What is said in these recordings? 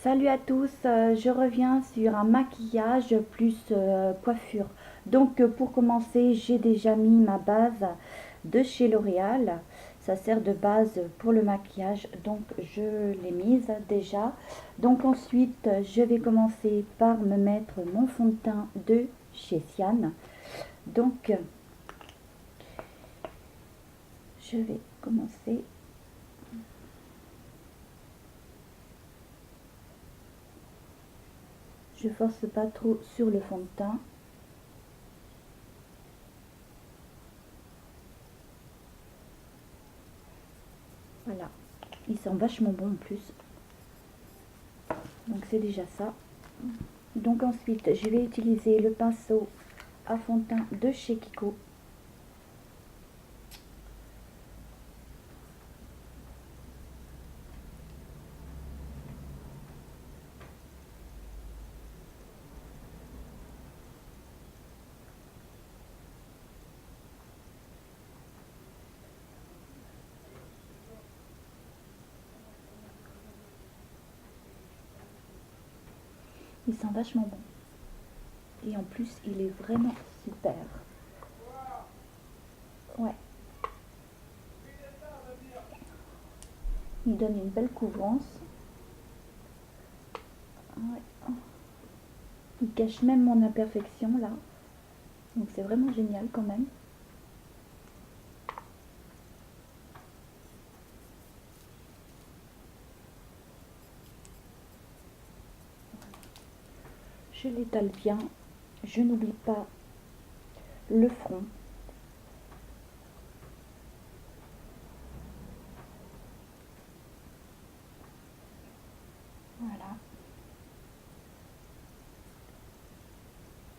Salut à tous, je reviens sur un maquillage plus coiffure. Donc pour commencer, j'ai déjà mis ma base de chez L'Oréal. Ça sert de base pour le maquillage, donc je l'ai mise déjà. Donc ensuite, je vais commencer par me mettre mon fond de teint de chez Cian. Donc je vais commencer. Je force pas trop sur le fond de teint. Voilà, il sent vachement bon en plus. Donc c'est déjà ça. Donc ensuite, je vais utiliser le pinceau à fond de teint de chez Kiko. Il sent vachement bon. Et en plus, il est vraiment super. Ouais. Il donne une belle couvrance. Ouais. Il cache même mon imperfection là. Donc c'est vraiment génial quand même. Je l'étale bien. Je n'oublie pas le front. Voilà.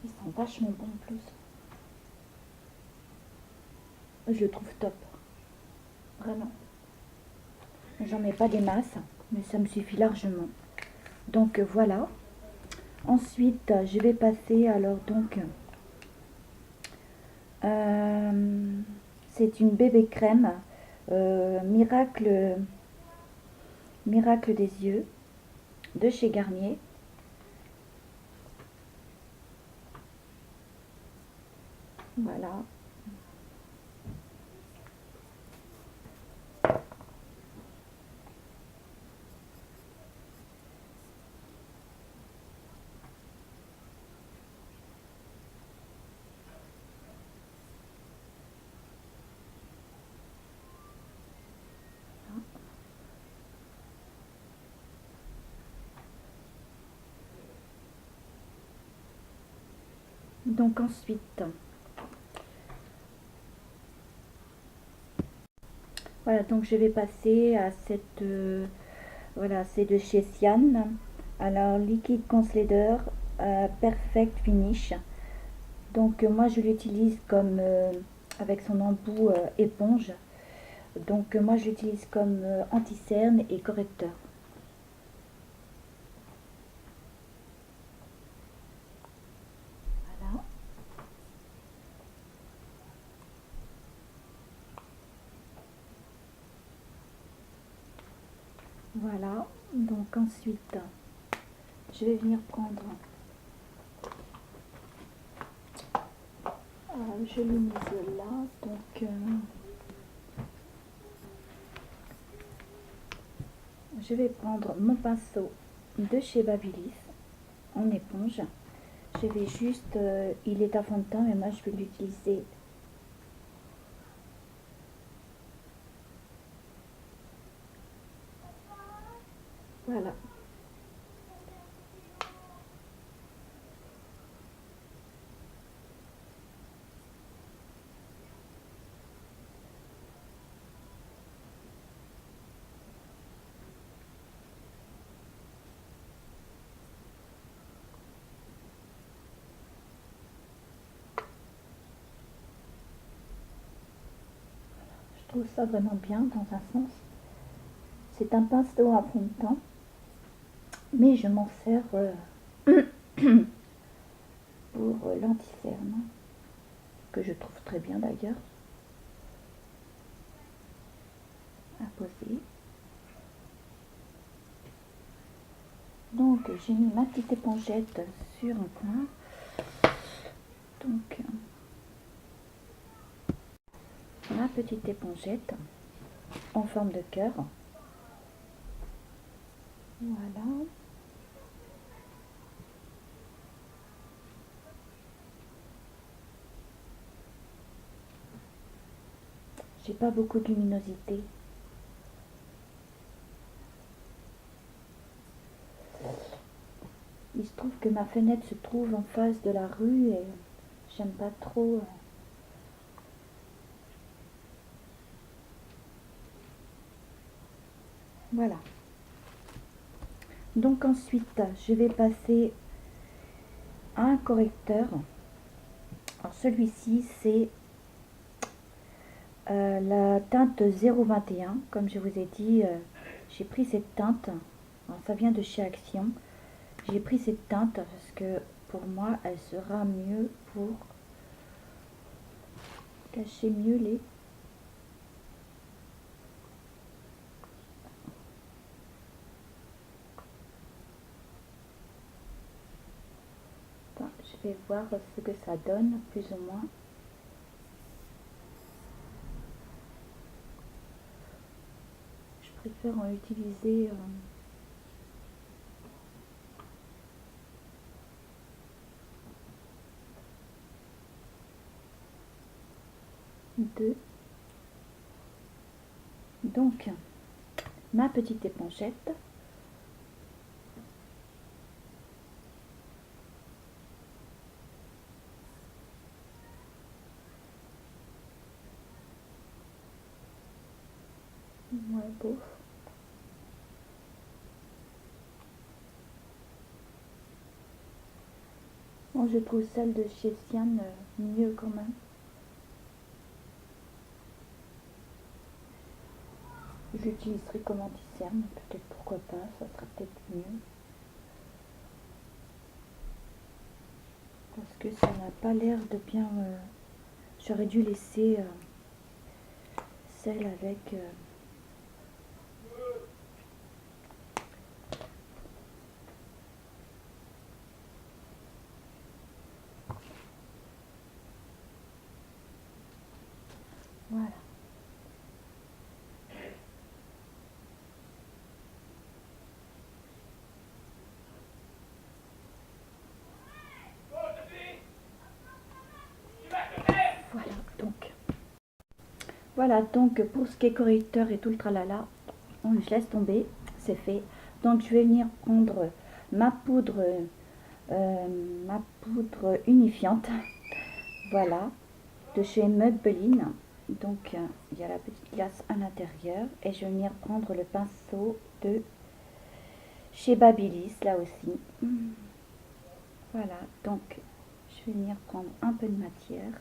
Il sent vachement bon en plus. Je le trouve top. Vraiment. J'en mets pas des masses, mais ça me suffit largement. Donc voilà. Ensuite, je vais passer alors donc c'est une bébé crème miracle des yeux de chez Garnier. Voilà. Donc ensuite, voilà, donc je vais passer à cette, voilà, c'est de chez Cian. Alors, liquide concealer Perfect Finish. Donc moi je l'utilise comme, avec son embout éponge. Donc moi j'utilise comme anti-cerne et correcteur. Voilà. Voilà, donc ensuite, je vais venir prendre, je l'ai mise là, donc je vais prendre mon pinceau de chez Babyliss en éponge. Je vais juste, il est à fond de teint, mais moi je vais l'utiliser. Voilà. Je trouve ça vraiment bien dans un sens. C'est un pinceau à fond de teint, mais je m'en sers pour l'anti-cerne, que je trouve très bien d'ailleurs, à poser. Donc j'ai mis ma petite épongette sur un coin. Donc ma petite épongette en forme de cœur. Voilà. J'ai pas beaucoup de luminosité. Il se trouve que ma fenêtre se trouve en face de la rue et j'aime pas trop. Voilà. Donc ensuite, je vais passer à un correcteur. Alors celui-ci, c'est la teinte 021. Comme je vous ai dit, j'ai pris cette teinte. Alors, ça vient de chez Action. J'ai pris cette teinte parce que pour moi, elle sera mieux pour cacher mieux les... Enfin, je vais voir ce que ça donne, plus ou moins. Je préfère en utiliser... deux. Donc, ma petite épongette. Ouais, beau. Bon, je trouve celle de chez Sian mieux quand même. J'utiliserai comme anti-cerne, peut-être pourquoi pas, ça sera peut-être mieux. Parce que ça n'a pas l'air de bien... J'aurais dû laisser celle avec... Voilà. Voilà, donc pour ce qui est correcteur et tout le tralala, je laisse tomber, c'est fait. Donc je vais venir prendre ma poudre unifiante, voilà, de chez Maybelline. Donc il y a la petite glace à l'intérieur et je vais venir prendre le pinceau de chez Babyliss, là aussi. Voilà, donc je vais venir prendre un peu de matière.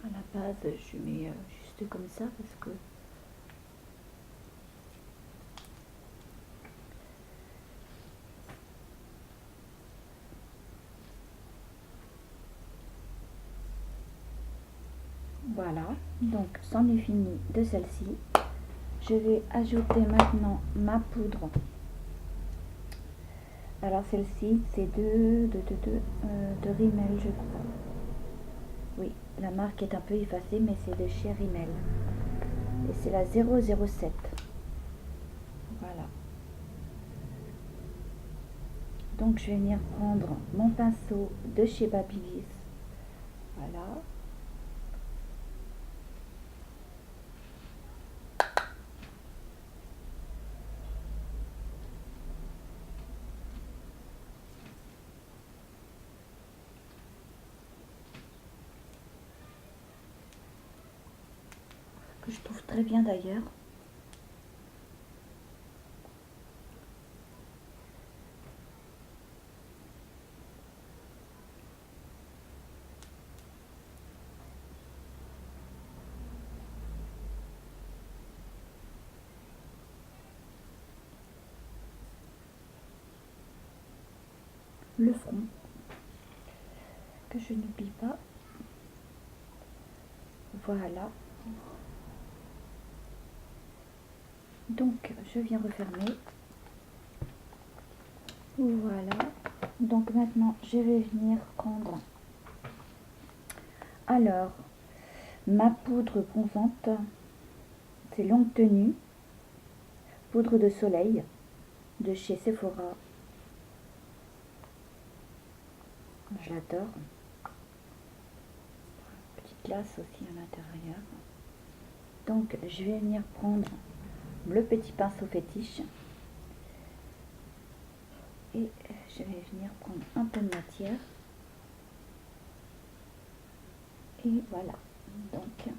À la base, je mets juste comme ça parce que voilà, donc c'en est fini de celle-ci. Je vais ajouter maintenant ma poudre. Alors celle-ci, c'est de Rimmel, je crois. Oui, la marque est un peu effacée, mais c'est de chez Rimmel. Et c'est la 007. Voilà. Donc je vais venir prendre mon pinceau de chez Babyliss. Voilà. Que je trouve très bien d'ailleurs. le front, que je n'oublie pas. Voilà. Donc, je viens refermer. Voilà. Donc maintenant, je vais venir prendre, alors, ma poudre bronzante. C'est Longue Tenue, poudre de soleil de chez Sephora. J'adore. Petite glace aussi à l'intérieur. Donc, je vais venir prendre le petit pinceau fétiche. Et je vais venir prendre un peu de matière. Et voilà. Donc,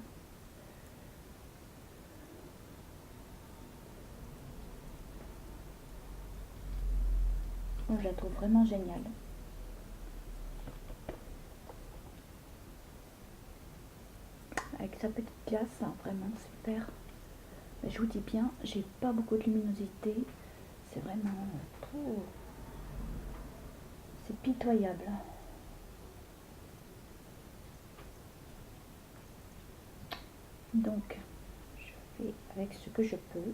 moi, je la trouve vraiment géniale. Avec sa petite glace, hein, vraiment super. Mais je vous dis bien, j'ai pas beaucoup de luminosité. C'est vraiment... c'est pitoyable. Donc, je fais avec ce que je peux.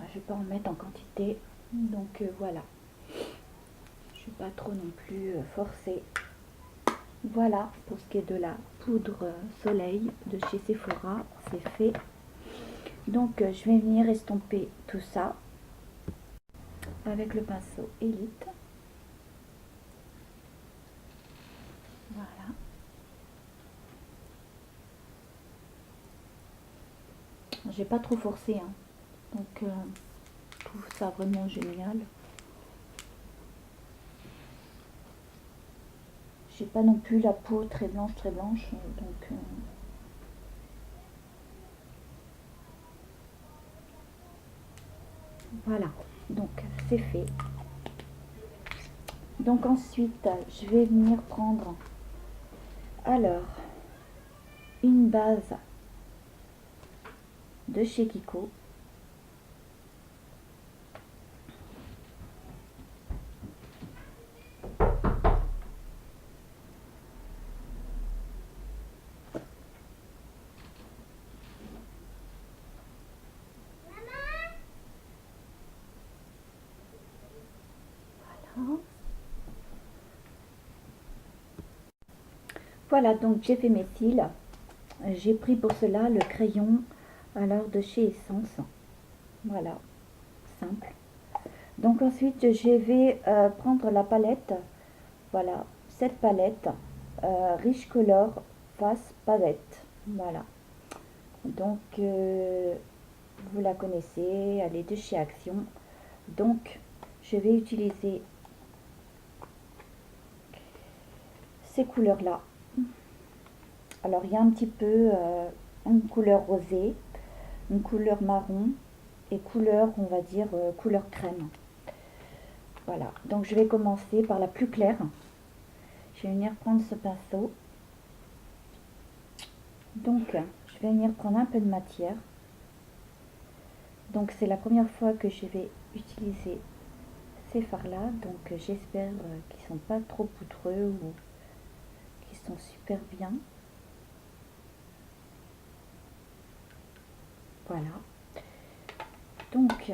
Je vais pas en mettre en quantité, donc voilà. Je vais pas trop non plus forcer. Voilà pour ce qui est de la poudre soleil de chez Sephora, c'est fait. Donc je vais venir estomper tout ça avec le pinceau Elite. Voilà. J'ai pas trop forcé, hein. Donc je trouve ça vraiment génial. J'ai pas non plus la peau très blanche, donc voilà, donc c'est fait. Donc ensuite, je vais venir prendre, alors, une base de chez Kiko. Voilà, donc j'ai fait mes cils. J'ai pris pour cela le crayon alors de chez Essence. Voilà, simple. Donc ensuite je vais prendre la palette. Voilà, cette palette Rich Color Face Palette. Voilà. Donc vous la connaissez, elle est de chez Action. Donc je vais utiliser ces couleurs là. Alors il y a un petit peu une couleur rosée, une couleur marron et couleur, on va dire, couleur crème. Voilà, donc je vais commencer par la plus claire. Je vais venir prendre ce pinceau. Donc je vais venir prendre un peu de matière. Donc c'est la première fois que je vais utiliser ces fards là, donc j'espère qu'ils ne sont pas trop poutreux ou qu'ils sont super bien. Voilà, donc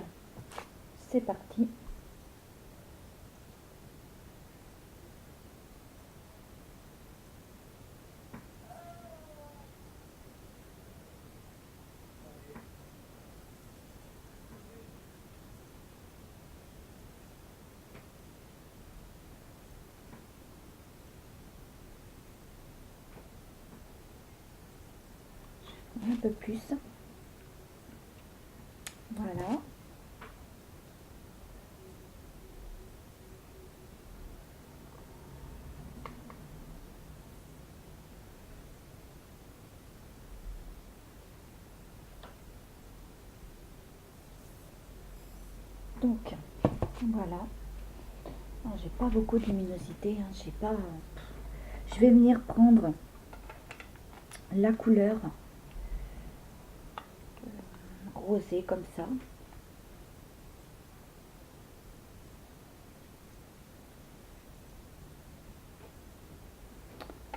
c'est parti. Un peu plus. Voilà. Donc, voilà. J'ai pas beaucoup de luminosité, hein, Je vais venir prendre la couleur rosée comme ça.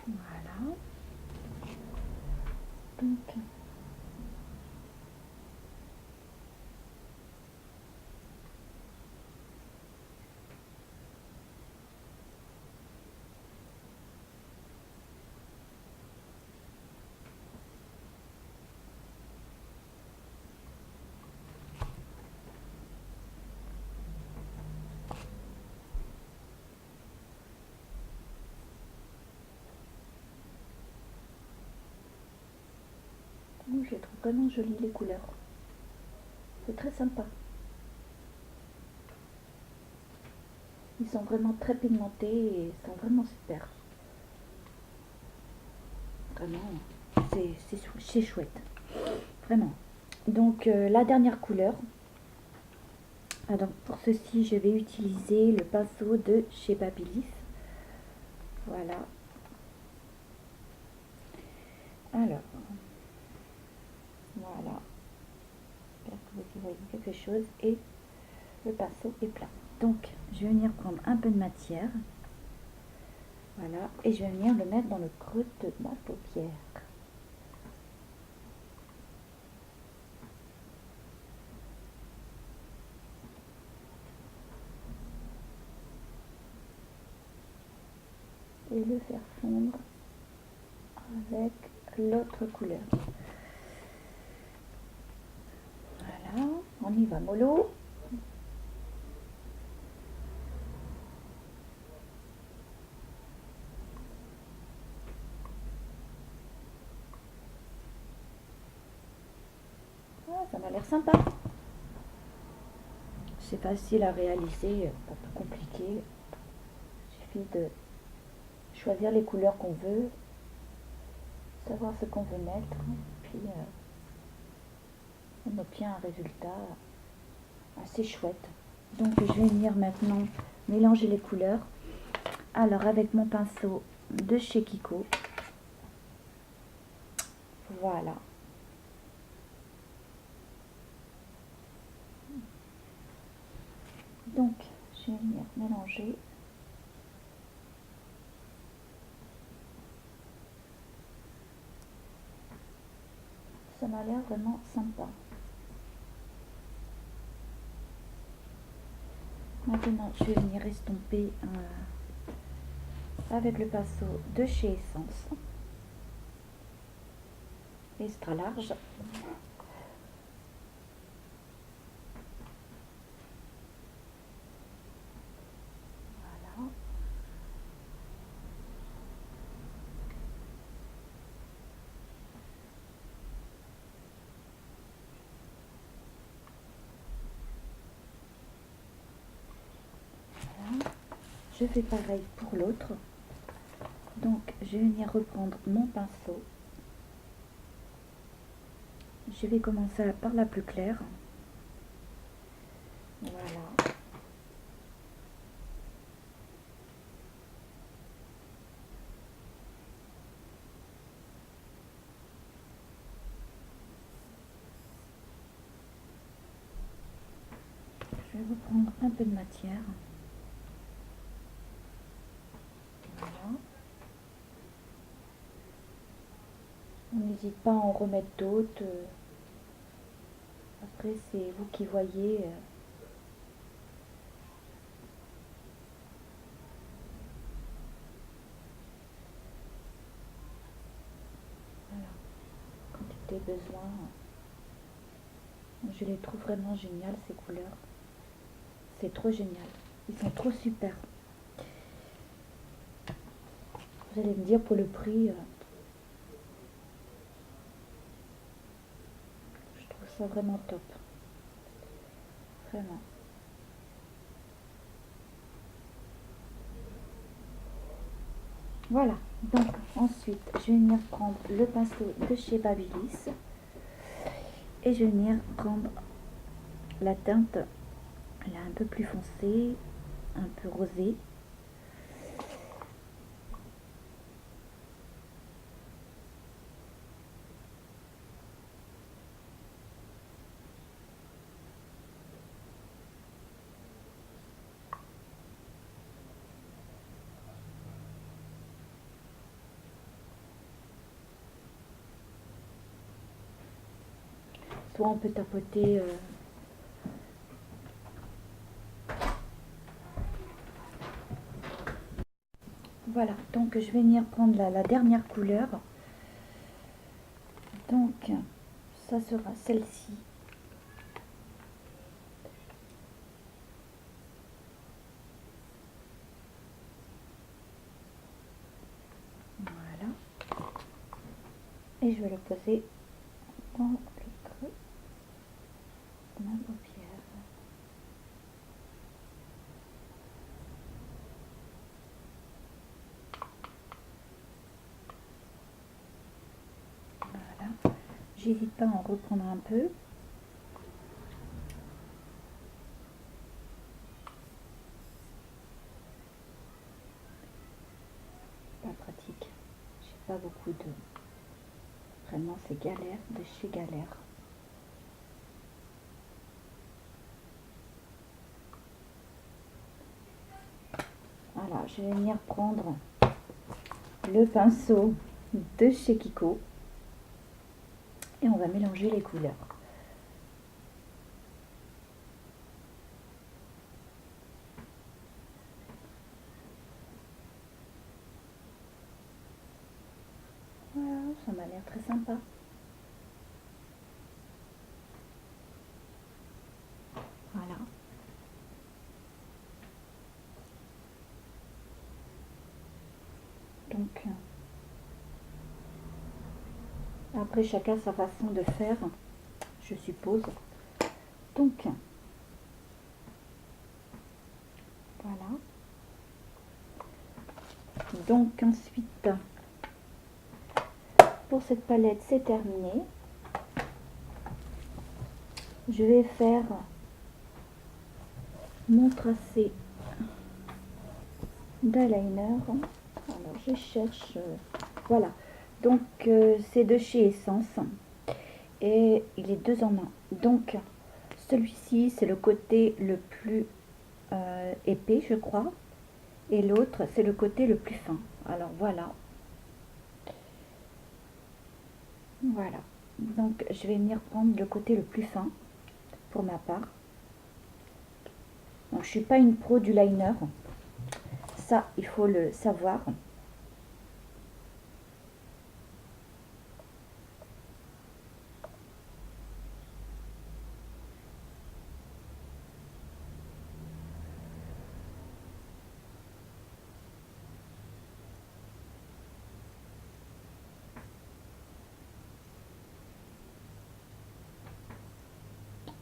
Voilà. Donc, moi, je les trouve vraiment jolies les couleurs. C'est très sympa. Ils sont vraiment très pigmentés et sont vraiment super. Vraiment, c'est chouette. Vraiment. Donc la dernière couleur. Alors pour ceci, je vais utiliser le pinceau de chez Babyliss. Voilà. Alors, voilà. J'espère que vous y voyez quelque chose. Et le pinceau est plat. Donc, je vais venir prendre un peu de matière. Voilà. Et je vais venir le mettre dans le creux de ma paupière. Et le faire fondre avec l'autre couleur. Voilà. On y va mollo. Ça m'a l'air sympa. C'est facile à réaliser, pas trop compliqué. Il suffit de choisir les couleurs qu'on veut, savoir ce qu'on veut mettre, puis on obtient un résultat assez chouette. Donc je vais venir maintenant mélanger les couleurs. Alors avec mon pinceau de chez Kiko, voilà. Donc, je vais venir mélanger. Ça m'a l'air vraiment sympa. Maintenant, je vais venir estomper avec le pinceau de chez Essence. Extra large. Voilà. Je fais pareil pour l'autre. Donc, je vais venir reprendre mon pinceau. Je vais commencer par la plus claire. Voilà. Je vais reprendre un peu de matière. Voilà. On n'hésite pas à en remettre d'autres. Après, c'est vous qui voyez. Voilà. Quand il y a besoin. Je les trouve vraiment géniales, ces couleurs. C'est trop génial. Ils sont trop super. Vous allez me dire pour le prix. Je trouve ça vraiment top. Vraiment. Voilà. Donc ensuite, je vais venir prendre le pinceau de chez Babyliss. Et je vais venir prendre la teinte. Elle est un peu plus foncée, un peu rosée. soit on peut tapoter. Voilà, donc je vais venir prendre la dernière couleur. Donc, ça sera celle-ci. Voilà. Et je vais le poser dans le creux de ma paupière. Voilà. J'hésite pas à en reprendre un peu. Pas pratique. J'ai pas beaucoup de... Vraiment, c'est galère de chez galère. Voilà, je vais venir prendre le pinceau de chez Kiko et on va mélanger les couleurs. Voilà, ça m'a l'air très sympa. Voilà. Donc, après chacun sa façon de faire, je suppose. Donc, voilà. Donc ensuite, pour cette palette, c'est terminé. Je vais faire mon tracé d'eyeliner. Alors, je cherche... voilà. Donc, c'est de chez Essence. Et il est 2 en 1. Donc, celui-ci, c'est le côté le plus épais, je crois. Et l'autre, c'est le côté le plus fin. Alors, voilà. Voilà. Donc, je vais venir prendre le côté le plus fin pour ma part. Donc, je suis pas une pro du liner. Ça, il faut le savoir.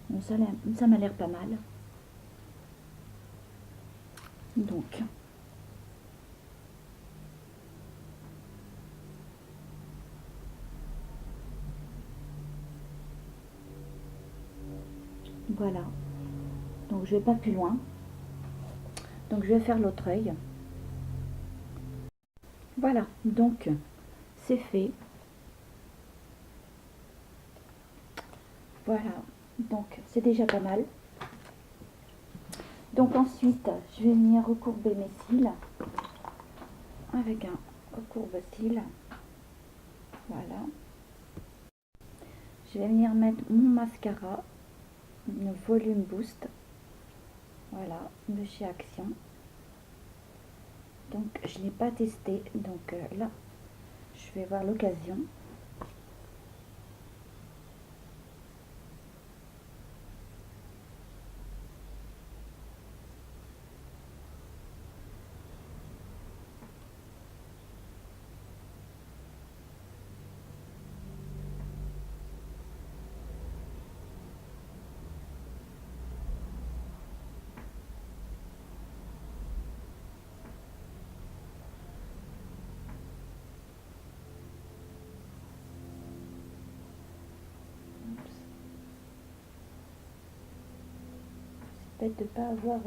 Bon, ça m'a l'air pas mal. Donc, voilà. Donc, je vais pas plus loin. Donc, je vais faire l'autre œil. Voilà. Donc, c'est fait. Voilà. Donc, c'est déjà pas mal. Donc, ensuite, je vais venir recourber mes cils avec un recourbe-cils. Voilà. Je vais venir mettre mon mascara, une volume boost. Voilà, de chez Action. Donc, je n'ai pas testé. Donc, là, je vais voir l'occasion. C'est bête de ne pas avoir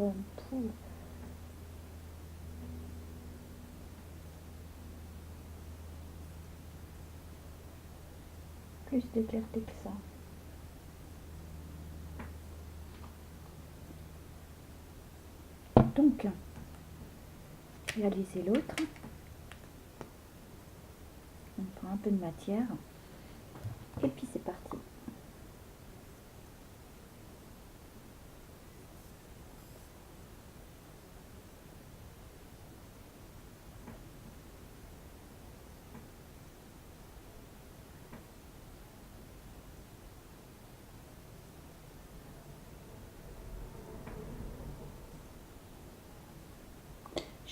plus de clarté que ça. Donc, réaliser l'autre. On prend un peu de matière. Et puis c'est parti.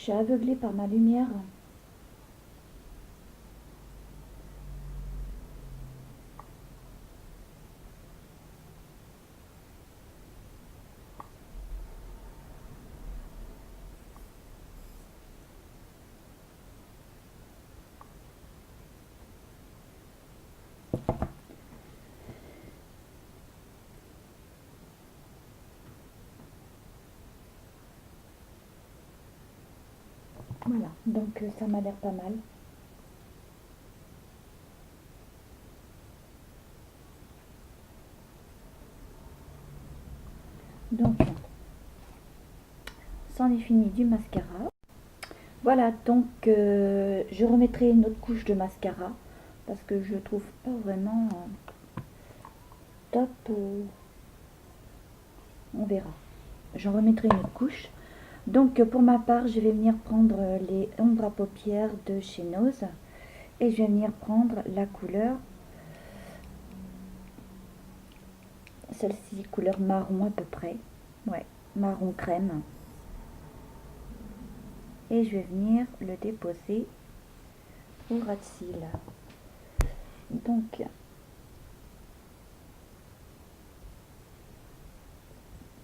suis aveuglée par ma lumière. Voilà, donc ça m'a l'air pas mal. Donc, c'en est fini du mascara. Voilà, donc je remettrai une autre couche de mascara parce que je trouve pas vraiment top. On verra. J'en remettrai une autre couche. Donc pour ma part, je vais venir prendre les ombres à paupières de chez Nose et je vais venir prendre la couleur, celle-ci, couleur marron à peu près, ouais, marron crème, et je vais venir le déposer au ras de cils. Donc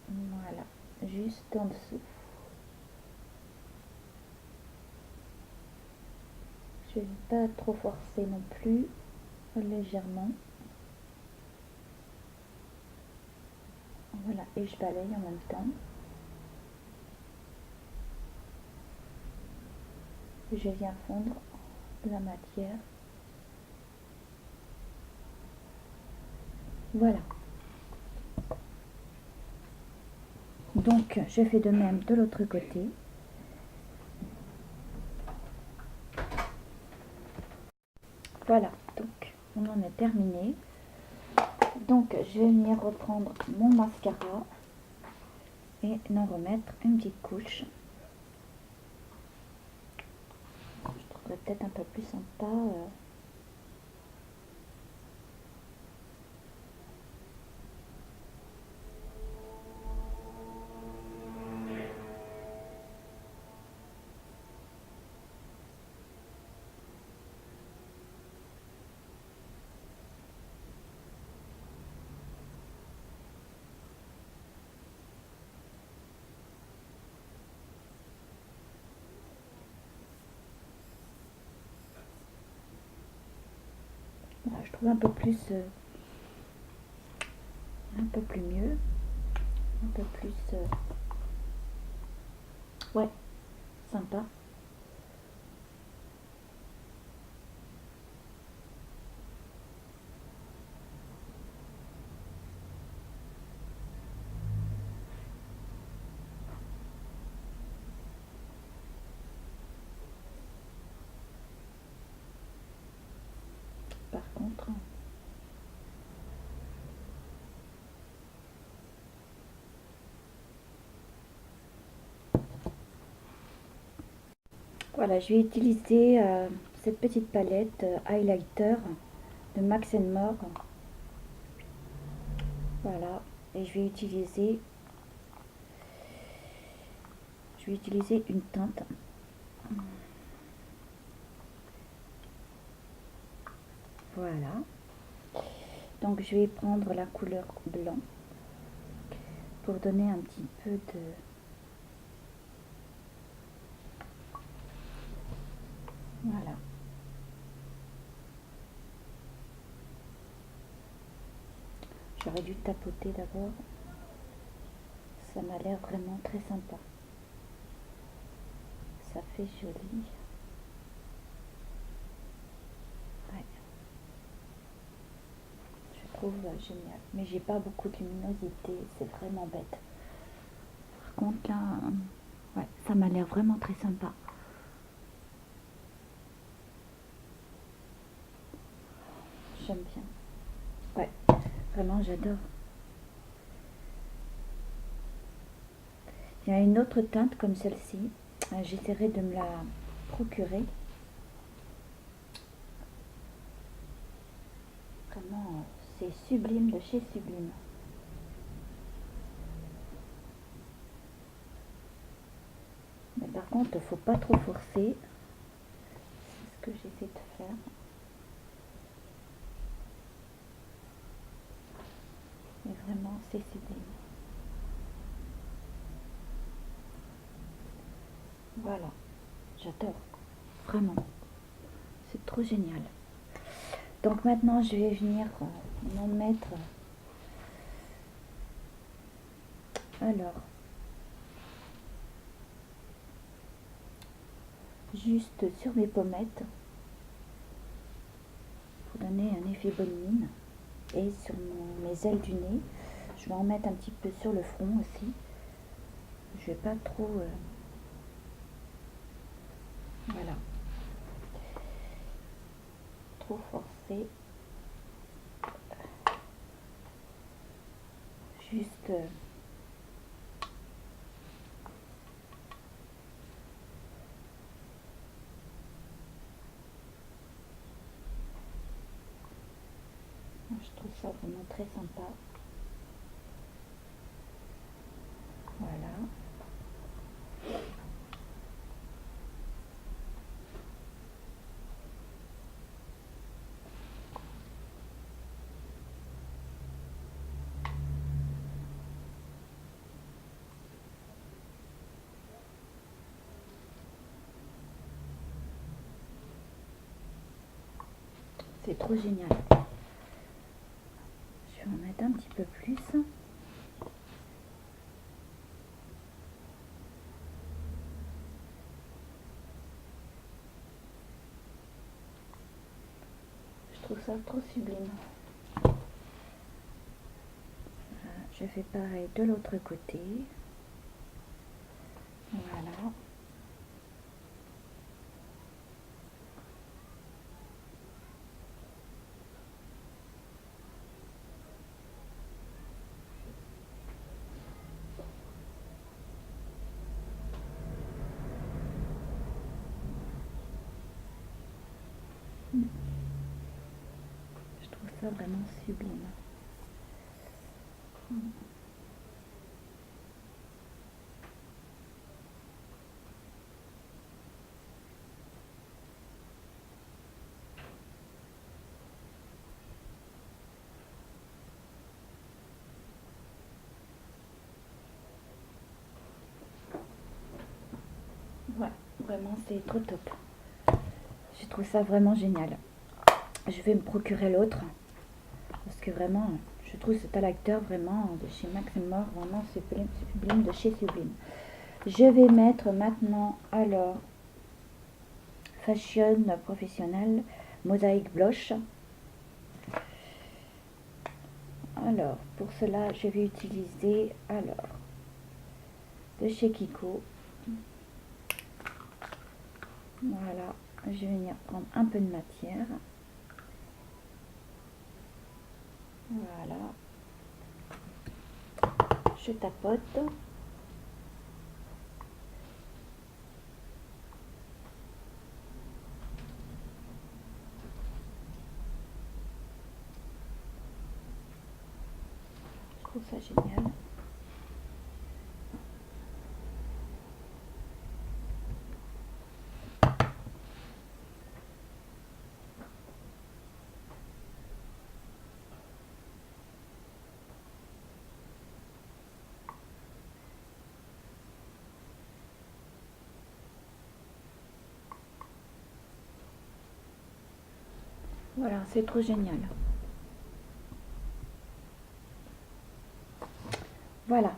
voilà, juste en dessous. Je ne vais pas trop forcer non plus, légèrement. Voilà, et je balaye en même temps. Je viens fondre la matière. Voilà. Donc, je fais de même de l'autre côté. Voilà, donc on en est terminé. Donc, je vais venir reprendre mon mascara et en remettre une petite couche. Je trouverais peut-être un peu plus sympa. Voilà, je trouve un peu plus mieux, un peu plus ouais, sympa. Par contre, voilà, je vais utiliser cette petite palette highlighter de Max More. Voilà, et je vais utiliser une teinte. Voilà. Donc je vais prendre la couleur blanc pour donner un petit peu de... Voilà. J'aurais dû tapoter d'abord. Ça m'a l'air vraiment très sympa. Ça fait joli. Ouais. Je trouve génial. Mais j'ai pas beaucoup de luminosité. C'est vraiment bête. Par contre là, ouais, ça m'a l'air vraiment très sympa. J'aime bien. Ouais, vraiment j'adore. Il y a une autre teinte comme celle-ci. J'essaierai de me la procurer. Vraiment, c'est sublime de chez Sublime. Mais par contre, contre, faut pas trop forcer. C'est ce que j'essaie de faire. Mais vraiment, c'est sublime. Voilà, j'adore. Vraiment, c'est trop génial. Donc maintenant, je vais venir m'en mettre. Alors, juste sur mes pommettes pour donner un effet bonne mine. Et sur mes ailes du nez, je vais en mettre un petit peu sur le front aussi. Je vais pas trop voilà, trop forcer, juste je trouve ça vraiment très sympa. Voilà. C'est trop génial. Je vais en mettre un petit peu plus. Je trouve ça trop sublime. Je fais pareil de l'autre côté. Voilà. Je trouve ça vraiment sublime. Ouais, vraiment c'est trop top. Je trouve ça vraiment génial. Je vais me procurer l'autre parce que vraiment, je trouve cet acteur vraiment de chez Maximor vraiment sublime, sublime de chez Sublime. Je vais mettre maintenant alors Fashion Professionnel Mosaïque Blush. Alors pour cela, je vais utiliser alors de chez Kiko. Voilà, je vais venir prendre un peu de matière. Voilà. Je tapote. Je trouve ça génial. Voilà, c'est trop génial. Voilà.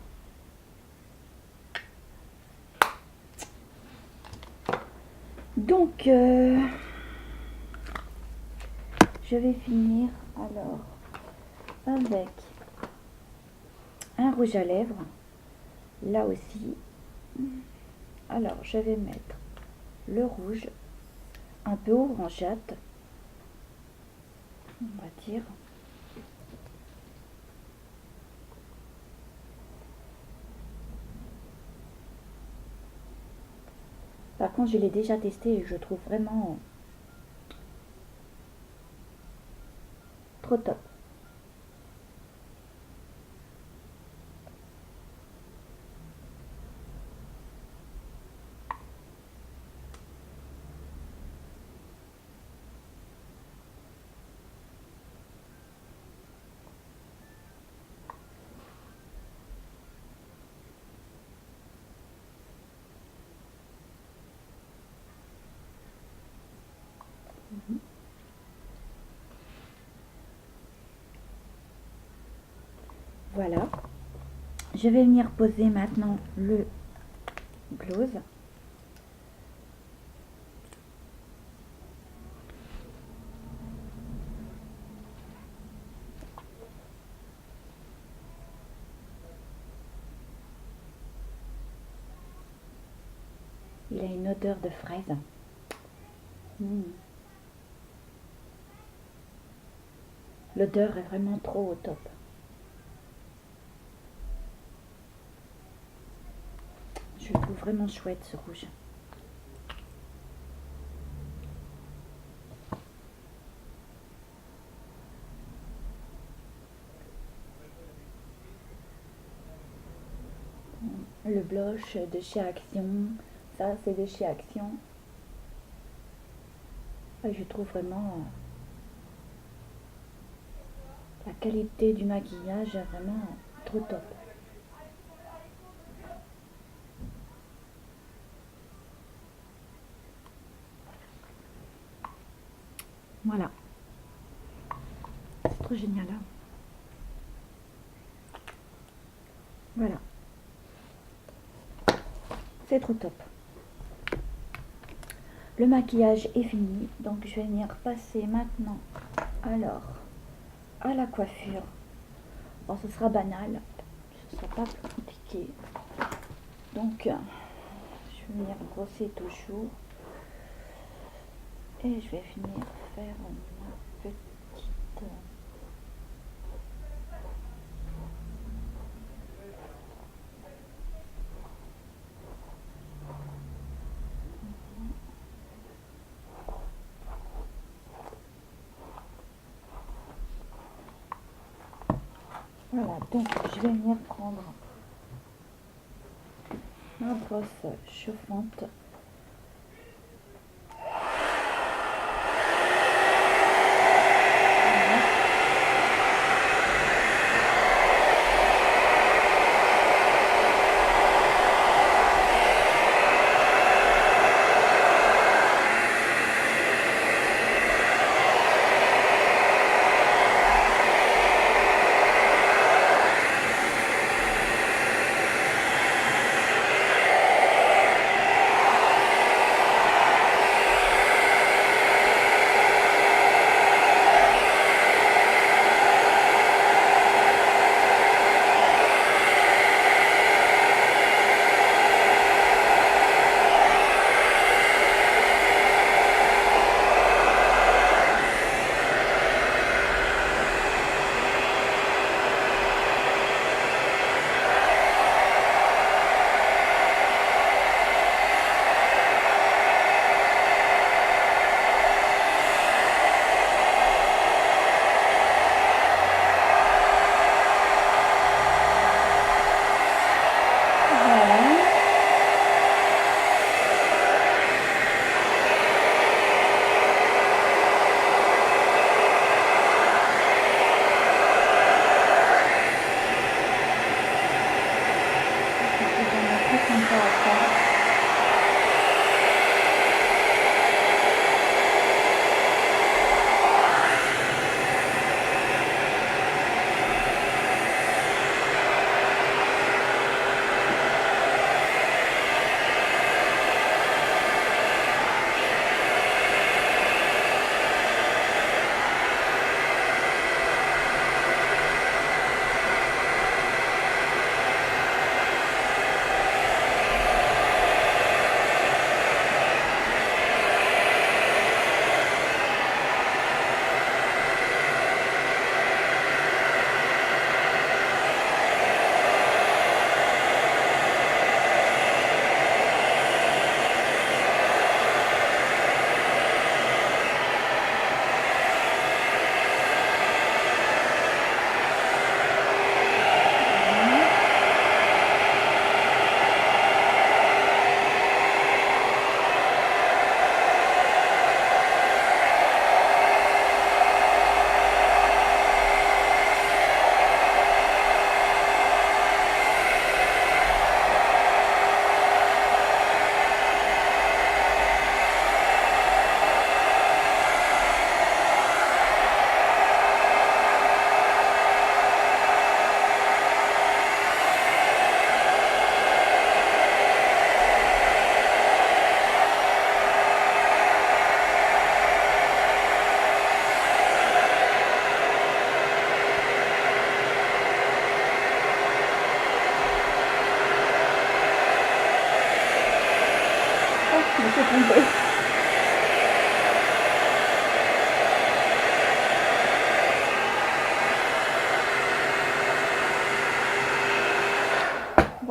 Donc, je vais finir alors avec un rouge à lèvres. Là aussi. Alors, je vais mettre le rouge un peu orangeâtre, on va dire. Par contre, je l'ai déjà testé et je trouve vraiment trop top. Voilà. Je vais venir poser maintenant le gloss. Il a une odeur de fraise. L'odeur est vraiment trop au top. Je le trouve vraiment chouette ce rouge. Le blush de chez Action, ça c'est de chez Action. Et je trouve vraiment la qualité du maquillage est vraiment trop top. Voilà. C'est trop génial. Hein, voilà. C'est trop top. Le maquillage est fini. Donc je vais venir passer maintenant alors à la coiffure. Bon, ce sera banal. Ce sera pas plus compliqué. Donc je vais venir brosser toujours. Et je vais venir faire ma petite... Voilà, donc je vais venir prendre ma brosse chauffante.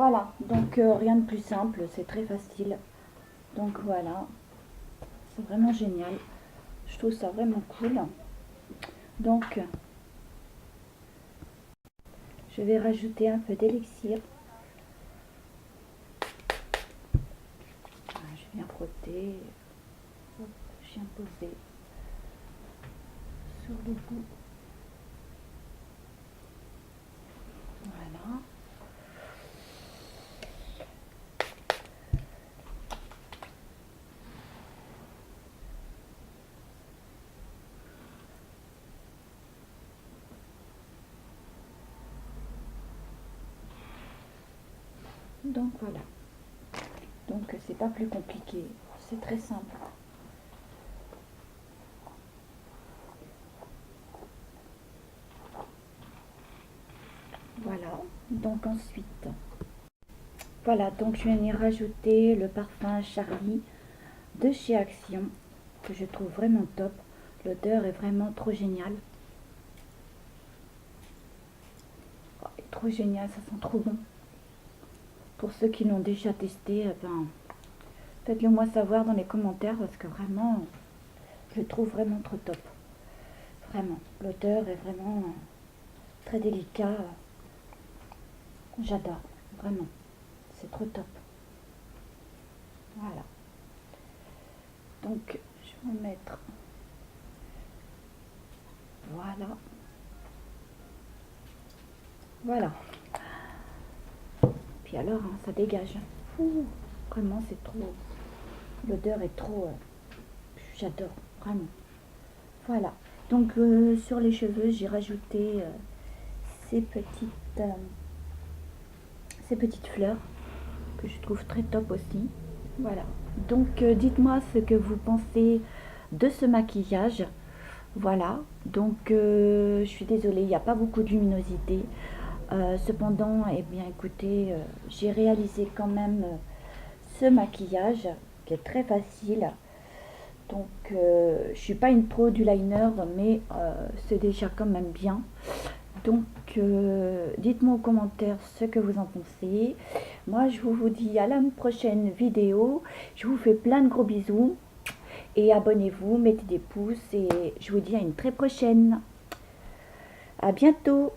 Voilà, donc rien de plus simple, c'est très facile. Donc voilà, c'est vraiment génial. Je trouve ça vraiment cool. Donc, je vais rajouter un peu d'élixir. Je viens frotter. Hop, je viens poser sur le bout. Voilà. Donc voilà. Donc c'est pas plus compliqué, c'est très simple. Voilà. Donc ensuite, voilà. Donc je viens y rajouter le parfum Charlie de chez Action que je trouve vraiment top. L'odeur est vraiment trop géniale. Oh, trop génial, ça sent trop bon. Pour ceux qui l'ont déjà testé, ben, faites-le moi savoir dans les commentaires parce que vraiment, je le trouve vraiment trop top. Vraiment, l'odeur est vraiment très délicat. J'adore, vraiment. C'est trop top. Voilà. Donc, je vais en mettre. Voilà. Voilà. Puis alors, hein, ça dégage. Ouh, vraiment, c'est trop. L'odeur est trop. J'adore, vraiment. Voilà. Donc, sur les cheveux, j'ai rajouté euh, ces petites fleurs que je trouve très top aussi. Voilà. Donc, dites-moi ce que vous pensez de ce maquillage. Voilà. Donc, je suis désolée, il n'y a pas beaucoup de luminosité. Cependant, eh bien, écoutez, j'ai réalisé quand même ce maquillage qui est très facile. Donc, je suis pas une pro du liner, mais c'est déjà quand même bien. Donc, dites-moi en commentaire ce que vous en pensez. Moi, je vous dis à la prochaine vidéo. Je vous fais plein de gros bisous. Et abonnez-vous, mettez des pouces. Et je vous dis à une très prochaine. À bientôt.